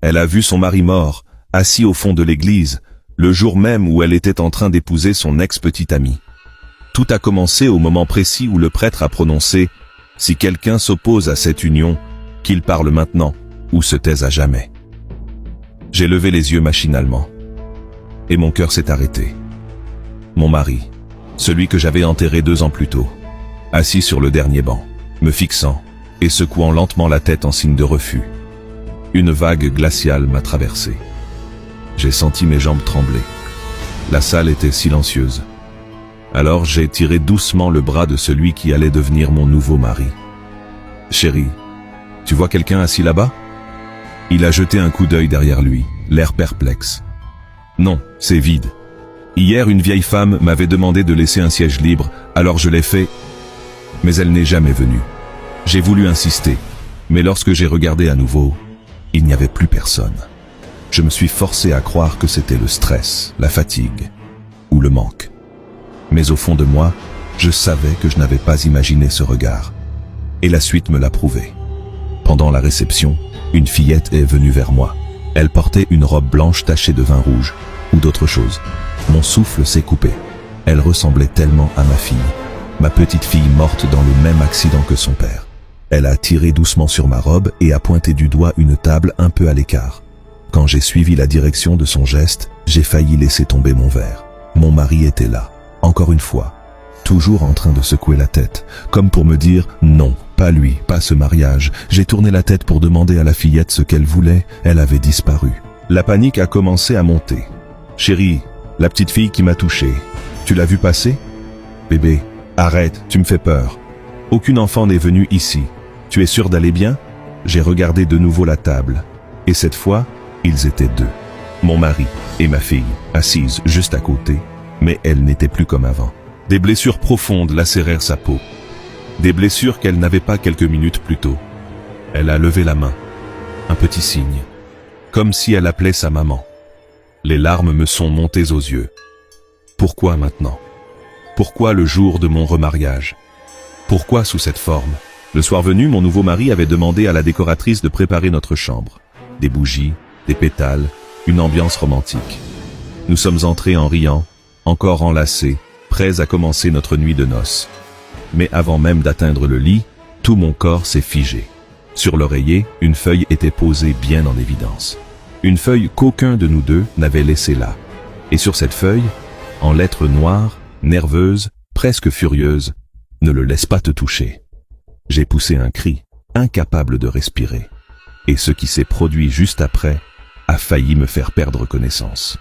Elle a vu son mari mort, assis au fond de l'église, le jour même où elle était en train d'épouser son ex-petit ami. Tout a commencé au moment précis où le prêtre a prononcé « Si quelqu'un s'oppose à cette union, qu'il parle maintenant ou se taise à jamais ». J'ai levé les yeux machinalement. Et mon cœur s'est arrêté. Mon mari, celui que j'avais enterré 2 ans plus tôt, assis sur le dernier banc, me fixant et secouant lentement la tête en signe de refus. Une vague glaciale m'a traversé. J'ai senti mes jambes trembler. La salle était silencieuse. Alors j'ai tiré doucement le bras de celui qui allait devenir mon nouveau mari. « Chérie, tu vois quelqu'un assis là-bas » Il a jeté un coup d'œil derrière lui, l'air perplexe. « Non, c'est vide. Hier, une vieille femme m'avait demandé de laisser un siège libre, alors je l'ai fait, mais elle n'est jamais venue. J'ai voulu insister, mais lorsque j'ai regardé à nouveau, il n'y avait plus personne. Je me suis forcé à croire que c'était le stress, la fatigue ou le manque. Mais au fond de moi, je savais que je n'avais pas imaginé ce regard. Et la suite me l'a prouvé. Pendant la réception, une fillette est venue vers moi. Elle portait une robe blanche tachée de vin rouge, ou d'autre chose. Mon souffle s'est coupé. Elle ressemblait tellement à ma fille, ma petite fille morte dans le même accident que son père. Elle a tiré doucement sur ma robe et a pointé du doigt une table un peu à l'écart. Quand j'ai suivi la direction de son geste, j'ai failli laisser tomber mon verre. Mon mari était là, encore une fois, toujours en train de secouer la tête, comme pour me dire « Non, pas lui, pas ce mariage ». J'ai tourné la tête pour demander à la fillette ce qu'elle voulait, elle avait disparu. La panique a commencé à monter. « Chérie, la petite fille qui m'a touché, tu l'as vue passer ?»« Bébé, arrête, tu me fais peur. Aucun enfant n'est venu ici. Tu es sûr d'aller bien ?» J'ai regardé de nouveau la table, et cette fois, ils étaient 2. Mon mari et ma fille, assises juste à côté, mais elle n'était plus comme avant. Des blessures profondes lacérèrent sa peau. Des blessures qu'elle n'avait pas quelques minutes plus tôt. Elle a levé la main, un petit signe, comme si elle appelait sa maman. Les larmes me sont montées aux yeux. Pourquoi maintenant? Pourquoi le jour de mon remariage? Pourquoi sous cette forme? Le soir venu, mon nouveau mari avait demandé à la décoratrice de préparer notre chambre. Des bougies, des pétales, une ambiance romantique. Nous sommes entrés en riant, encore enlacés, prêts à commencer notre nuit de noces. Mais avant même d'atteindre le lit, tout mon corps s'est figé. Sur l'oreiller, une feuille était posée bien en évidence. Une feuille qu'aucun de nous 2 n'avait laissée là. Et sur cette feuille, en lettres noires, nerveuses, presque furieuses, « Ne le laisse pas te toucher ». J'ai poussé un cri, incapable de respirer. Et ce qui s'est produit juste après a failli me faire perdre connaissance.